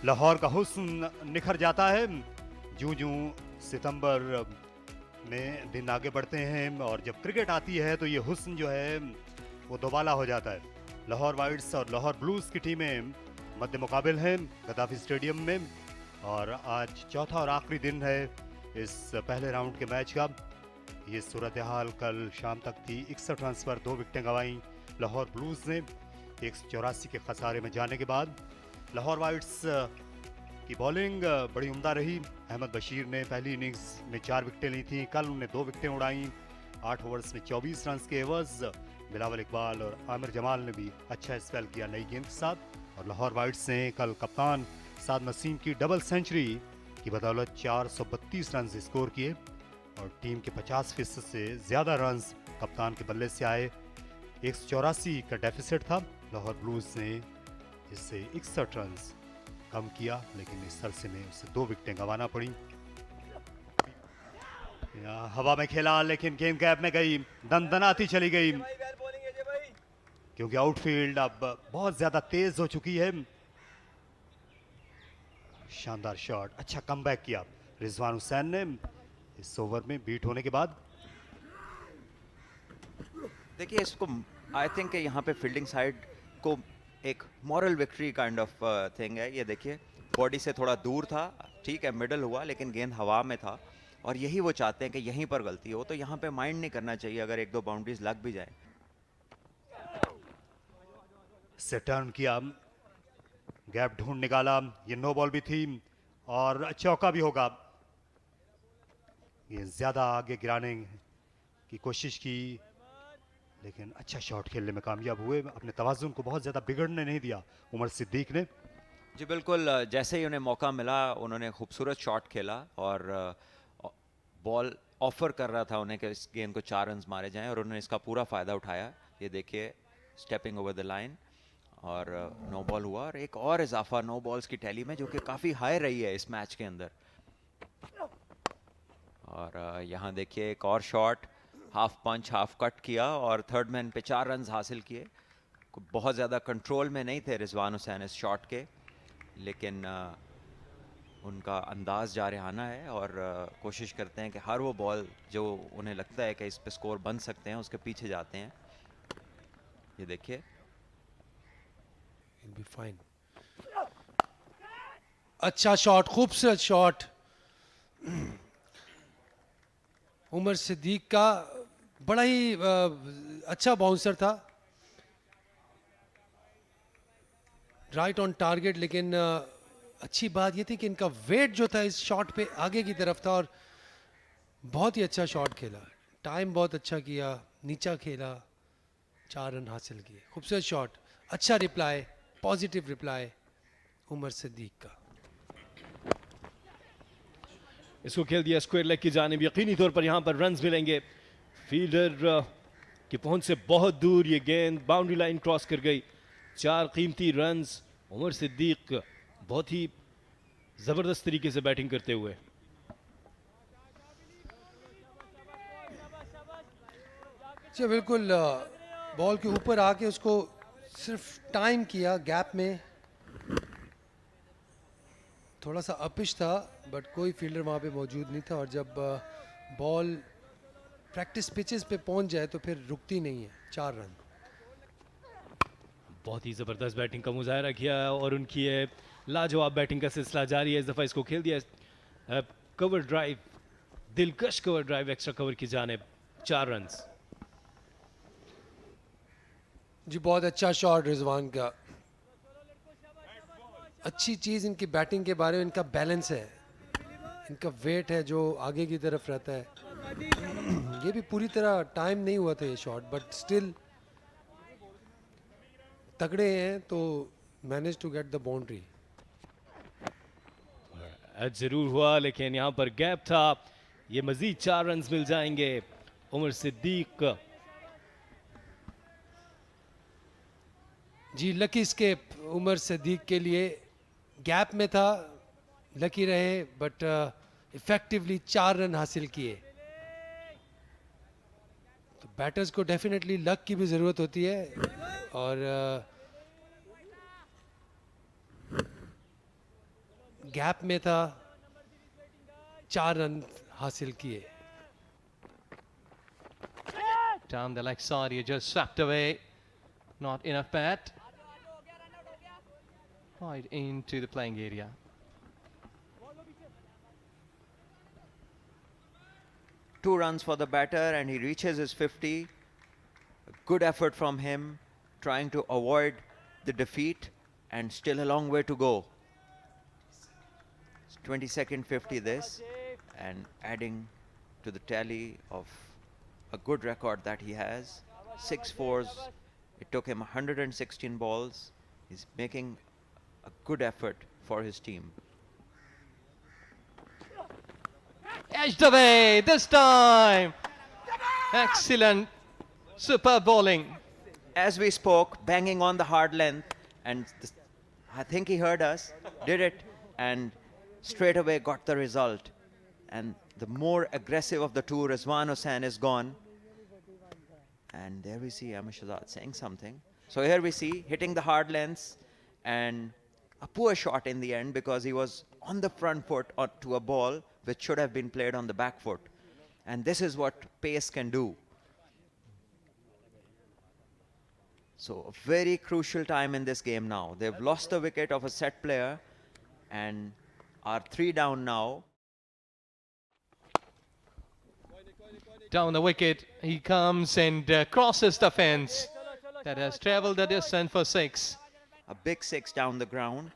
लाहौर का हुस्न निखर जाता है जूं जूं सितंबर में दिन आगे बढ़ते हैं और जब क्रिकेट आती है तो ये हुस्न जो है वो दोबाला हो जाता है। लाहौर वाइट्स और लाहौर ब्लूज की टीमें मध्य मुकाबिल हैं गद्दाफी स्टेडियम में और आज चौथा और आखिरी दिन है इस पहले राउंड के मैच का। ये सूरत हाल कल शाम तक थी। 61 रन पर 2 विकेटें गंवाई लाहौर ब्लूज ने 184 के खसारे में जाने के बाद। लाहौर वाइट्स की बॉलिंग बड़ी उम्दा रही। अहमद बशीर ने पहली इनिंग्स में 4 विकेटें ली थी, कल उन्होंने 2 विकेटें उड़ाई। 8 ओवर्स में 24 रन के एवज बिलावल इकबाल और आमिर जमाल ने भी अच्छा स्पेल किया नई गेंद के साथ। और लाहौर वाइट्स ने कल कप्तान साद नसीम की डबल सेंचुरी की बदौलत 432 रन स्कोर किए और टीम के 50% से ज़्यादा रन्स कप्तान के बल्ले से आए। 184 का डेफिसिट था लाहौर ब्लूज ने, जिससे 61 रन कम किया, लेकिन इस अरसे में उसे 2 विकेटें गंवाना पड़ी। हवा में खेला लेकिन गेंद गैप में गई, दनदनाती चली गई क्योंकि आउटफील्ड अब बहुत ज्यादा तेज हो चुकी है। शानदार शॉट, अच्छा कमबैक किया रिजवान हुसैन ने इस ओवर में बीट होने के बाद। देखिए इसको आई थिंक यहाँ पे फील्डिंग साइड को एक moral victory kind of thing है। ये देखिए बॉडी से थोड़ा दूर था, ठीक है मिडल हुआ, लेकिन गेंद हवा में था और यही वो चाहते हैं कि यहीं पर गलती हो, तो यहाँ पे माइंड नहीं करना चाहिए अगर 1-2 बाउंड्रीज लग भी जाए। से टर्न किया, गैप ढूंढ निकाला, ये नो बॉल भी थी और चौका भी होगा। ये ज्यादा आगे गिराने की कोशिश की लेकिन अच्छा शॉट खेलने में कामयाब हुए। अपने तवाज़ुन को बहुत ज़्यादा बिगड़ने नहीं दिया उमर सिद्दीक ने। जी बिल्कुल, जैसे ही उन्हें मौका मिला उन्होंने खूबसूरत शॉट खेला और बॉल ऑफर कर रहा था उन्हें कि इस गेंद को 4 रन मारे जाएं और उन्होंने इसका पूरा फ़ायदा उठाया। ये देखिए स्टेपिंग ओवर द लाइन और नो बॉल हुआ और एक और इजाफा नो बॉल्स की टैली में जो कि काफ़ी हाई रही है इस मैच के अंदर। और यहाँ देखिए एक और शॉट, हाफ पंच हाफ कट किया और थर्ड मैन पे 4 रन हासिल किए। बहुत ज़्यादा कंट्रोल में नहीं थे रिजवान हुसैन इस शॉट के, लेकिन उनका अंदाज जारहाना है और कोशिश करते हैं कि हर वो बॉल जो उन्हें लगता है कि इस पे स्कोर बन सकते हैं उसके पीछे जाते हैं। ये देखिए फाइन, अच्छा शॉट, खूबसूरत शॉट उमर सिद्दीक का, बड़ा ही अच्छा बाउंसर था, राइट ऑन टारगेट। लेकिन अच्छी बात यह थी कि इनका वेट जो था इस शॉट पे आगे की तरफ था और बहुत ही अच्छा शॉट खेला, टाइम बहुत अच्छा किया, नीचा खेला, 4 रन हासिल किए। खूबसूरत शॉट, अच्छा reply, positive reply Umar Siddique का। इसको खेल दिया स्क्वायर लेग की जानिब, यकीनी तौर पर यहाँ पर रन्स मिलेंगे। फील्डर की पहुंच से बहुत दूर ये गेंद बाउंड्री लाइन क्रॉस कर गई। 4 कीमती रन्स, उमर सिद्दीक बहुत ही जबरदस्त तरीके से बैटिंग करते हुए। जी बिल्कुल, बॉल के ऊपर आके उसको सिर्फ टाइम किया, गैप में थोड़ा सा अपिश था बट कोई फील्डर वहाँ पे मौजूद नहीं था और जब बॉल प्रैक्टिस पिचेस पे पहुंच जाए तो फिर रुकती नहीं है। 4 रन, बहुत ही ज़बरदस्त बैटिंग का मुजाहरा किया और उनकी लाजवाब बैटिंग का सिलसिला जारी है। इस दफ़ा इसको खेल दिया कवर ड्राइव, दिलकश कवर ड्राइव एक्स्ट्रा कवर की जानिब, 4 रन। जी बहुत अच्छा शॉट रिजवान का। अच्छी चीज़ इनकी बैटिंग के बारे में इनका बैलेंस है, इनका वेट है जो आगे की तरफ रहता है। ये भी पूरी तरह टाइम नहीं हुआ था ये शॉट बट स्टिल तगड़े हैं तो manage to get the boundary. ज़रूर हुआ लेकिन यहाँ पर गैप था, ये मजीद 4 रन मिल जाएंगे उमर सिद्दीक। जी लकी स्केप उमर सिद्दीक के लिए, गैप में था, लकी रहे बट इफेक्टिवली 4 रन हासिल किए। तो बैटर्स को डेफिनेटली लक की भी ज़रूरत होती है और गैप में था, 4 रन हासिल किए. Down the leg side, he just swept away. Not enough bat. Right into the playing area. Two runs for the batter and he reaches his 50. A good effort from him, trying to avoid the defeat and still a long way to go. It's 22nd 50 this and adding to the tally of a good record that he has. 6 fours. It took him 116 balls. He's making a good effort for his team. Edged away this time. Excellent. Superb bowling. As we spoke, banging on the hard length, and I think he heard us, did it, and straight away got the result. And the more aggressive of the two, Rizwan Hussain, is gone. And there we see Ahmed Shahzad saying something. So here we see hitting the hard lengths and a poor shot in the end because he was on the front foot to a ball which should have been played on the back foot. And this is what pace can do. So a very crucial time in this game now. They've lost the wicket of a set player and are 3 down now. Down the wicket, he comes and crosses the fence. That has travelled the distance for 6. A big 6 down the ground,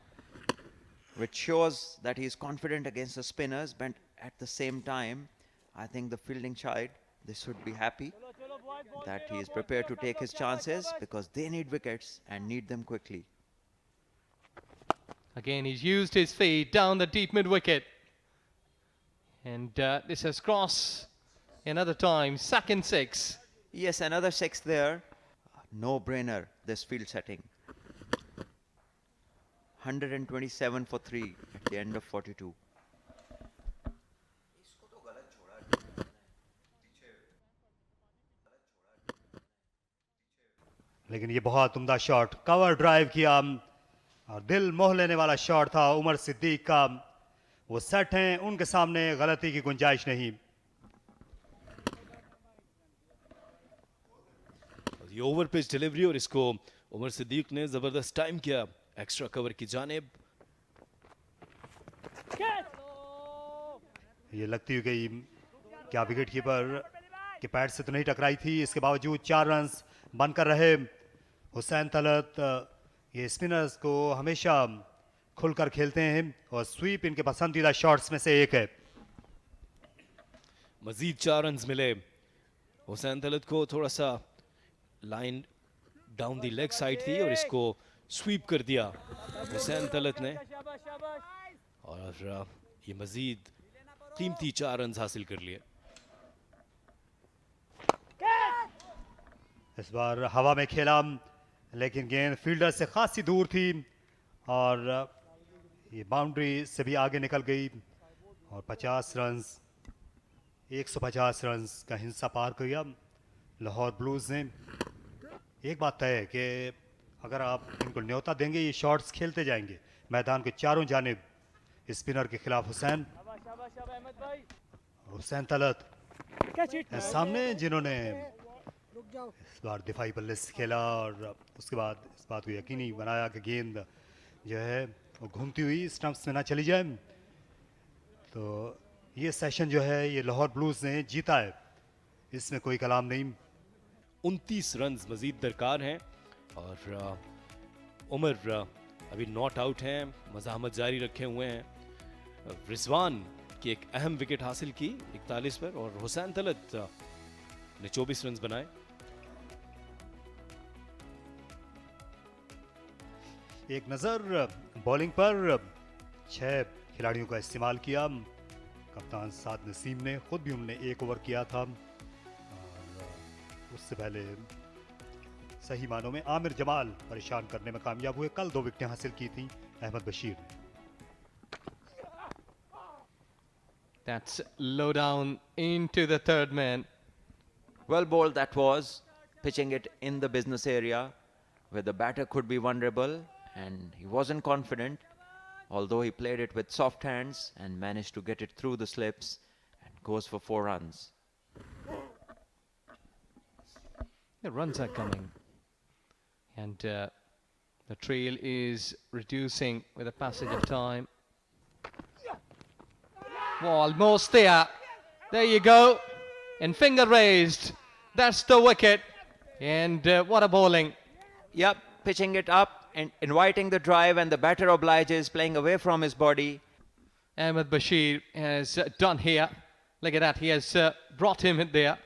which shows that he's confident against the spinners, but at the same time, I think the fielding side, they should be happy that he is prepared to take his chances because they need wickets and need them quickly. Again, he's used his feet down the deep mid wicket. And this has crossed another time, second 6. Yes, another 6 there. No brainer, this field setting. 127 for 3 at the end of 42. लेकिन ये बहुत उम्दा shot, cover drive किया और दिल मोह लेने वाला शॉट था उमर सिद्दीक का. वो सेट हैं, उनके सामने गलती की गुंजाइश नहीं. ये ओवर पिच डिलीवरी और इसको उमर सिद्दीक ने जबरदस्त टाइम किया एक्स्ट्रा कवर की जानिब. ये लगती हुई गई, क्या विकेट कीपर के पैड से तो नहीं टकराई थी. इसके बावजूद 4 रन बनकर रहे. हुसैन तलत ये स्पिनर्स को हमेशा खुलकर खेलते हैं और स्वीप इनके पसंदीदा शॉट्स में से एक है. मजीद 4 रन मिले हुसैन तलत को. थोड़ा सा line down the leg side थी और इसको स्वीप कर दिया हुसैन तलत ने और ये मजीद कीमती 4 रन हासिल कर लिए. इस बार हवा में खेला लेकिन गेंद फील्डर से खासी दूर थी और ये बाउंड्री से भी आगे निकल गई और 50 रन 150 रन का हिस्सा पार किया लाहौर ब्लूज ने. एक बात तय है कि अगर आप इनको न्योता देंगे ये शॉट्स खेलते जाएंगे मैदान के चारों जानिब. स्पिनर के खिलाफ हुसैन तलत सामने जिन्होंने इस बार दिफाई बल्ले से खेला और उसके बाद इस बात को यकीनी बनाया कि गेंद जो है वो घूमती हुई स्टंप्स में ना चली जाए. तो ये सेशन जो है ये लाहौर ब्लूज ने जीता है, इसमें कोई कलाम नहीं. 29 रन मजीद दरकार हैं और उमर अभी नॉट आउट हैं, मज़ाहमत जारी रखे हुए हैं. रिजवान की एक अहम विकेट हासिल की 41 पर और हुसैन तलत ने 24 रन बनाए. एक नज़र बॉलिंग पर 6 खिलाड़ियों का इस्तेमाल किया. कप्तान साद नसीम ने खुद भी उन्होंने 1 ओवर किया था और उससे पहले सही मानों में आमिर जमाल परेशान करने में कामयाब हुए. कल 2 विकेटें हासिल की थी अहमद बशीर ने. That's low down into the third man. Well bowled that was, pitching it in the business area where the batter could be vulnerable and he wasn't confident. although he played it with soft hands and managed to get it through the slips and goes for 4 runs. The runs are coming. And the trail is reducing with the passage of time. Well, almost there. There you go. And finger raised. That's the wicket. And what a bowling. Yep, pitching it up and inviting the drive, and the batter obliges, playing away from his body. Ahmed Bashir has done here. Look at that. He has brought him in there.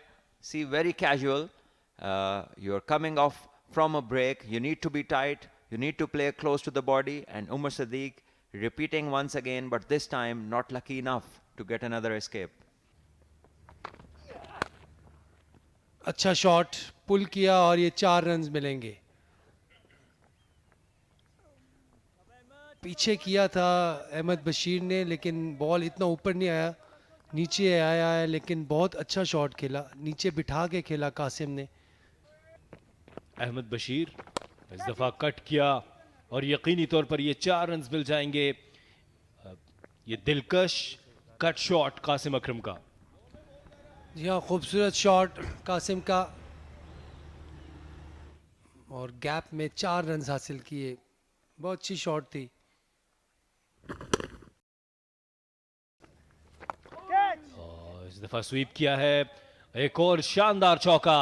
See, very casual. You're coming off from a break. You need to be tight. You need to play close to the body. And Umar Sadiq repeating once again, but this time not lucky enough to get another escape. अच्छा shot पुल किया और ये 4 runs मिलेंगे. पीछे किया था अहमद बशीर ने, लेकिन बॉल इतना ऊपर नहीं आया, नीचे आया है, लेकिन बहुत अच्छा शॉट खेला, नीचे बिठा के खेला कासिम ने. अहमद बशीर इस दफ़ा कट किया और यकीनी तौर पर ये 4 रन्स मिल जाएंगे. ये दिलकश कट शॉट कासिम अकरम का. जी हाँ, खूबसूरत शॉट कासिम का और गैप में 4 रन्स हासिल किए. बहुत अच्छी शॉट थी. और इस दफ़ा स्वीप किया है. एक और शानदार चौका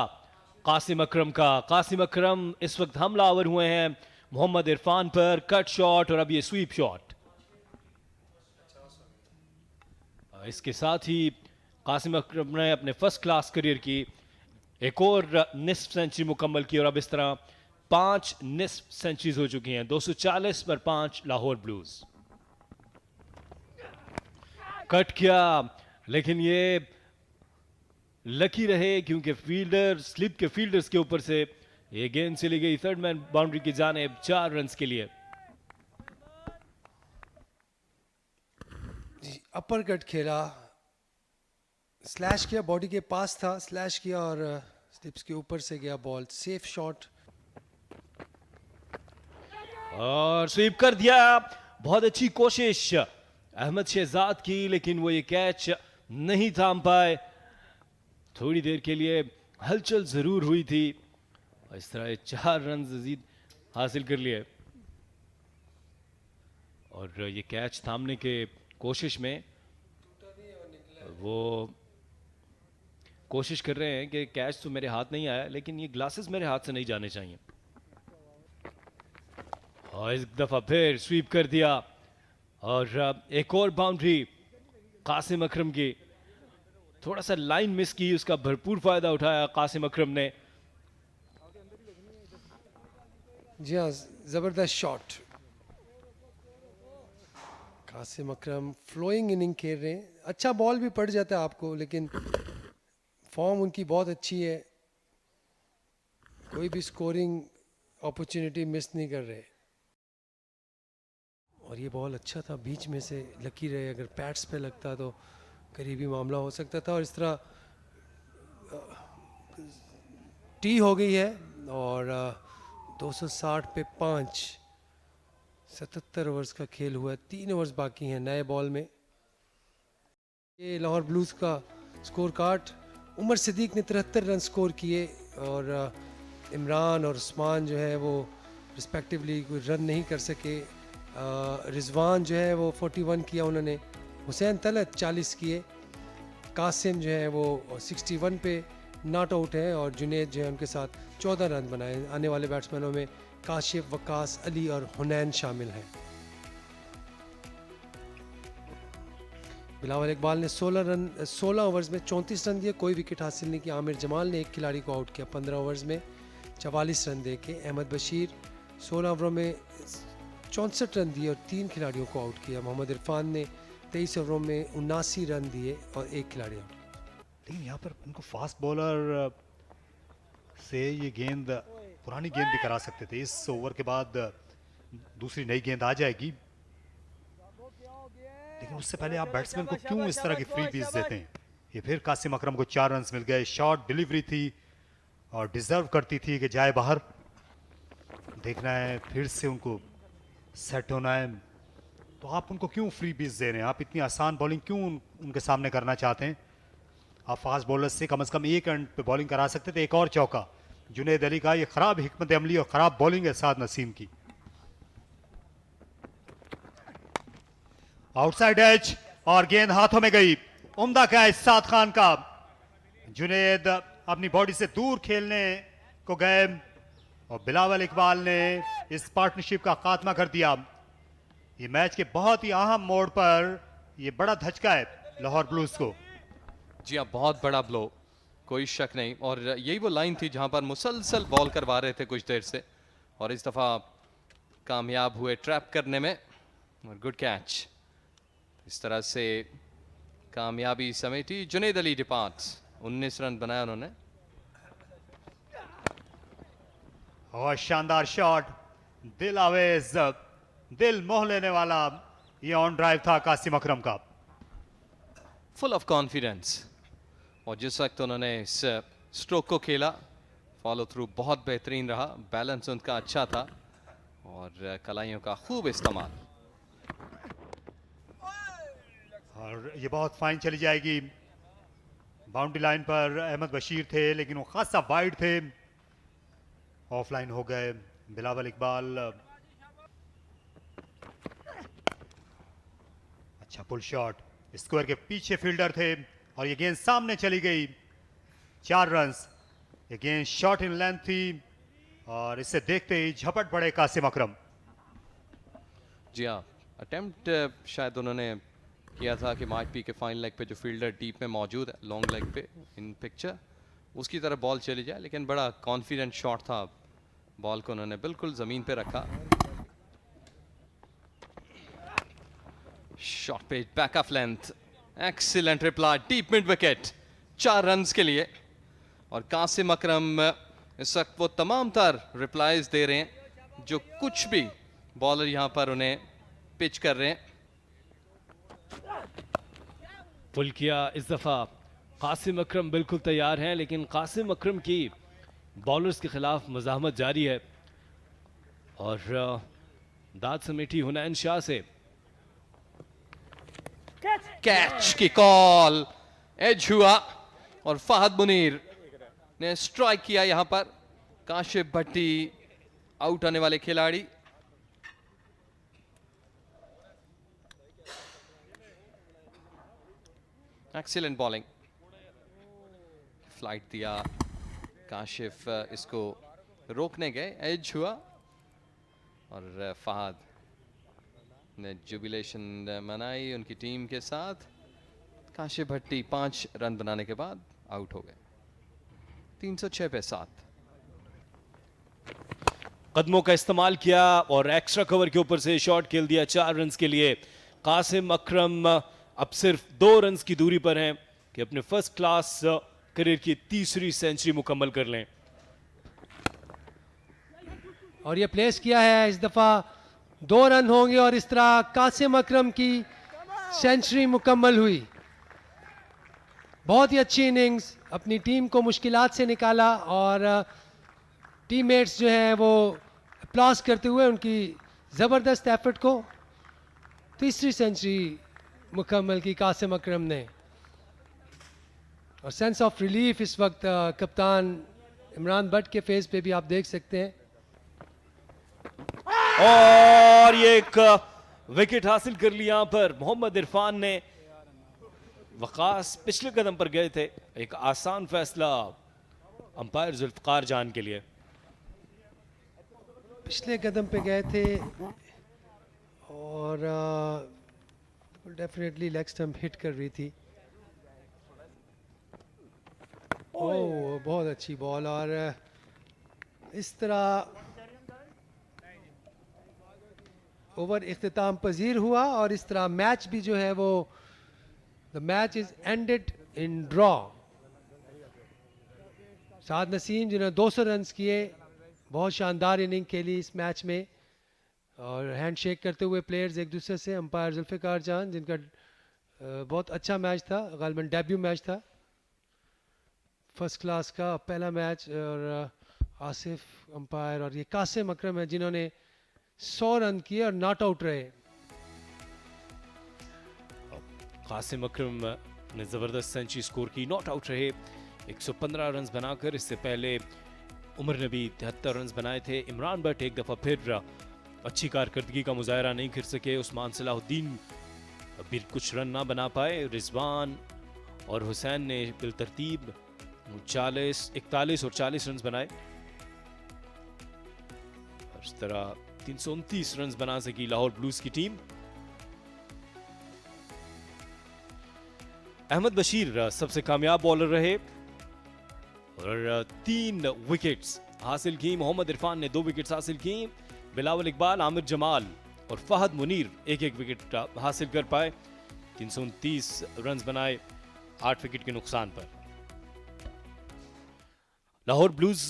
कासिम अकरम का. कासिम अकरम इस वक्त हमलावर हुए हैं मोहम्मद इरफान पर. कट शॉट और अब ये स्वीप शॉट. इसके साथ ही कासिम अकरम ने अपने फर्स्ट क्लास करियर की एक और निस्फ सेंचुरी मुकम्मल की और अब इस तरह 5 निस्फ सेंचुरीज हो चुकी हैं. 240 पर 5 लाहौर ब्लूज. कट किया, लेकिन ये लकी रहे क्योंकि फील्डर स्लिप के फील्डर्स के ऊपर से ये गेंद चली गई थर्ड मैन बाउंड्री की जानिब 4 रन्स के लिए. अपर कट खेला, स्लैश किया, बॉडी के पास था, स्लैश किया और स्लिप्स के ऊपर से गया बॉल. सेफ शॉट और स्वीप कर दिया. बहुत अच्छी कोशिश अहमद शहजाद की, लेकिन वो ये कैच नहीं थाम पाए. थोड़ी देर के लिए हलचल जरूर हुई थी. इस तरह 4 रन मजीद हासिल कर लिए और ये कैच थामने के कोशिश में वो कोशिश कर रहे हैं कि कैच तो मेरे हाथ नहीं आया, लेकिन ये ग्लासेस मेरे हाथ से नहीं जाने चाहिए. और इस दफा फिर स्वीप कर दिया और एक और बाउंड्री कासिम अकरम की. थोड़ा सा लाइन मिस की, उसका भरपूर फायदा उठाया कासिम अकरम ने. जी हाँ, जबरदस्त शॉट. कासिम अकरम फ्लोइंग इनिंग खेल रहे हैं. अच्छा बॉल भी पड़ जाता है आपको, लेकिन फॉर्म उनकी बहुत अच्छी है. कोई भी स्कोरिंग अपॉर्चुनिटी मिस नहीं कर रहे. और ये बॉल अच्छा था, बीच में से लकी रहे. अगर पैड्स पे लगता तो करीबी मामला हो सकता था. और इस तरह टी हो गई है और 260 पे 5. 77 ओवर्स का खेल हुआ है, 3 ओवर्स बाकी हैं नए बॉल में. ये लाहौर ब्लूज का स्कोर कार्ड. उमर सिद्दीक ने 73 रन स्कोर किए और इमरान और उस्मान जो है वो रिस्पेक्टिवली कोई रन नहीं कर सके. रिजवान जो है वो 41 किया उन्होंने. हुसैन तलत 40 किए. कासिम जो है वो 61 पे नॉट आउट है और जुनेद जो है उनके साथ 14 रन बनाए. आने वाले बैट्समैनों में काशिफ, वकास, अली और हुनैन शामिल हैं. बिलावल इकबाल ने 16 ओवर्स में 34 रन दिए, कोई विकेट हासिल नहीं किया. आमिर जमाल ने एक खिलाड़ी को आउट किया 15 ओवर्स में 44 रन दे के. अहमद बशीर 16 ओवरों में 64 रन दिए और 3 खिलाड़ियों को आउट किया. मोहम्मद इरफान ने 23 ओवरों में 79 रन दिए और 1 खिलाड़ी आउट. लेकिन यहाँ पर उनको फास्ट बॉलर से ये गेंद, पुरानी गेंद भी करा सकते थे. इस ओवर के बाद दूसरी नई गेंद आ जाएगी, लेकिन उससे पहले आप बैट्समैन को क्यों इस तरह की फ्री बीज देते हैं. ये फिर कासिम अकरम को 4 रन मिल गए. शॉर्ट डिलीवरी थी और डिजर्व करती थी कि जाए बाहर. देखना है फिर से उनको सेट होना है. तो आप उनको क्यों फ्री बीज दे रहे हैं? आप इतनी आसान बॉलिंग क्यों उनके सामने करना चाहते हैं? आप फास्ट बॉलर से कम से कम एक एंड पे बॉलिंग करा सकते थे। एक और चौका जुनैद अली का। ये खराब हिकमत अमली और खराब बॉलिंग है साद नसीम की। आउटसाइड एज और गेंद हाथों में गई। उम्दा कैच साद खान का। जुनैद अपनी बॉडी से दूर खेलने को गए और बिलावल इकबाल ने इस पार्टनरशिप का खात्मा कर दिया। ये मैच के बहुत ही अहम मोड़ पर ये बड़ा धचका है लाहौर ब्लूज को। जी हाँ, बहुत बड़ा ब्लो, कोई शक नहीं। और यही वो लाइन थी जहां पर मुसलसल बॉल करवा रहे थे कुछ देर से, और इस दफ़ा कामयाब हुए ट्रैप करने में। और गुड कैच, इस तरह से कामयाबी समेटी। जुनैद अली डिपार्ट्स, 19 रन बनाया उन्होंने। और शानदार शॉट, दिल आवेज, दिल मोह लेने वाला ये ऑन ड्राइव था कासिम अकरम का। फुल ऑफ कॉन्फिडेंस, और जिस वक्त उन्होंने इस स्ट्रोक को खेला, फॉलो थ्रू बहुत बेहतरीन रहा, बैलेंस उनका अच्छा था और कलाइयों का खूब इस्तेमाल। और ये बहुत फाइन चली जाएगी। बाउंड्री लाइन पर अहमद बशीर थे लेकिन वो खासा वाइड थे, ऑफलाइन हो गए। बिलावल इकबाल, अच्छा पुल शॉट, स्क्वायर के पीछे फील्डर थे और ये गेंद सामने चली गई। 4 रन्स। ये गेंद शॉट इन लेंथ थी और इसे देखते ही झपट पड़े कासिम अकरम। जी हाँ, अटेम्प्ट शायद उन्होंने किया था कि माइट पी के फाइन लेग पे जो फील्डर डीप में मौजूद है, लॉन्ग लेग पे इन पिक्चर, उसकी तरफ बॉल चली जाए, लेकिन बड़ा कॉन्फिडेंट शॉट था। बॉल को उन्होंने बिल्कुल ज़मीन पे रखा। शॉट पे back of length, excellent reply, deep mid wicket, 4 runs के लिए। और कासिम अकरम इस वक्त वो तमाम तर रिप्लाईज दे रहे हैं जो कुछ भी बॉलर यहां पर उन्हें पिच कर रहे हैं। पुल किया इस दफ़ा कासिम अकरम बिल्कुल तैयार हैं, लेकिन कासिम अकरम की बॉलर्स के खिलाफ मज़ाहमत जारी है और दाद समेटी हुनैन शाह से। कैच की कॉल, एज हुआ और फहद मुनीर ने स्ट्राइक किया यहां पर। काशिफ भट्टी आउट आने वाले खिलाड़ी। एक्सीलेंट बॉलिंग, फ्लाइट दिया, काशिफ इसको रोकने गए, एज हुआ और फहद ने जुबिलेशन मनाई उनकी टीम के साथ। काशिफ भट्टी 5 रन बनाने के बाद आउट हो गए। 306 पे 7। कदमों का इस्तेमाल किया और एक्स्ट्रा कवर के ऊपर से शॉट खेल दिया 4 रन के लिए। कासिम अकरम अब सिर्फ 2 रन की दूरी पर हैं कि अपने फर्स्ट क्लास करियर की 3री सेंचुरी मुकम्मल कर लें। और ये प्लेस किया है, इस दफ़ा 2 रन होंगे और इस तरह कासिम अकरम की सेंचुरी मुकम्मल हुई। बहुत ही अच्छी इनिंग्स, अपनी टीम को मुश्किलात से निकाला और टीममेट्स जो हैं वो अप्लॉज करते हुए उनकी ज़बरदस्त एफर्ट को 3री सेंचुरी मुकम्मल की कासिम अकरम ने। और सेंस ऑफ रिलीफ इस वक्त कप्तान इमरान भट्ट के फेस पे भी आप देख सकते हैं। और ये एक विकेट हासिल कर लिया यहां पर मोहम्मद इरफान ने। वकास पिछले कदम पर गए थे, एक आसान फैसला अंपायर जुल्फकार जान के लिए। पिछले कदम पे गए थे और डेफिनेटली लेग स्टंप हिट कर रही थी। ओह, बहुत अच्छी बॉल। और इस तरह ओवर इख्तिताम पजीर हुआ और इस तरह मैच भी जो है वो the match is ended in draw. Saad Naseem जिन्होंने 200 रन किए, बहुत शानदार इनिंग खेली इस मैच में और हैंडशेक करते हुए प्लेयर्स एक दूसरे से। अंपायर जुल्फिकार जान जिनका बहुत अच्छा मैच था, गालिबन डेब्यू मैच था, फर्स्ट क्लास का पहला मैच। और आसिफ अंपायर और ये कासिम अकरम है जिन्होंने 100 रन किए और नॉट आउट रहे। कासिम अकरम ने ज़बरदस्त सेंचुरी स्कोर की, नॉट आउट रहे 115 रन बनाकर। इससे पहले उमर नबी 73 रन बनाए थे। इमरान भट्ट एक दफ़ा फिर अच्छी कारकर्दगी का मुजाहरा नहीं कर सके। उस्मान सलाहुद्दीन भी कुछ रन ना बना पाए। रिजवान और हुसैन ने बिलतरतीब 41 और 40 रन बनाए। और इस तरह 329 रन बना सकी लाहौर ब्लूज की टीम। अहमद बशीर सबसे कामयाब बॉलर रहे और 3 विकेट्स हासिल की। मोहम्मद इरफान ने 2 विकेट्स हासिल की। बिलावल इकबाल, आमिर जमाल और फहद मुनीर एक एक विकेट हासिल कर पाए। 329 रन बनाए 8 विकेट के नुकसान पर। लाहौर ब्लूज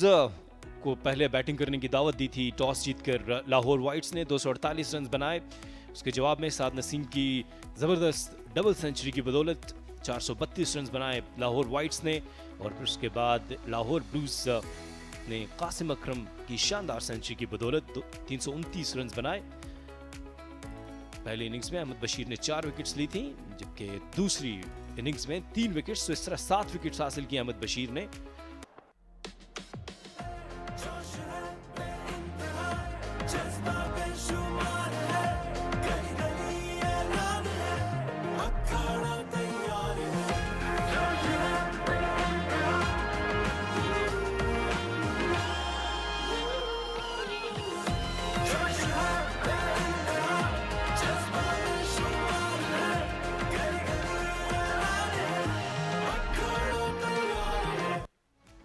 को पहले बैटिंग करने की दावत दी थी। टॉस जीतकर लाहौर वाइट्स ने 248 रन बनाए। उसके जवाब में साद नसीम की जबरदस्त डबल सेंचुरी की बदौलत 432 रन बनाए लाहौर वाइट्स ने। और फिर उसके बाद लाहौर ब्लूज ने कासिम अकरम की शानदार सेंचुरी की बदौलत 329 रन बनाए। पहली इनिंग्स में अहमद बशीर ने 4 विकेट्स ली थी, जबकि दूसरी इनिंग्स में 3 विकेट्स, तो इस तरह 7 विकेट्स हासिल किए अहमद बशीर ने।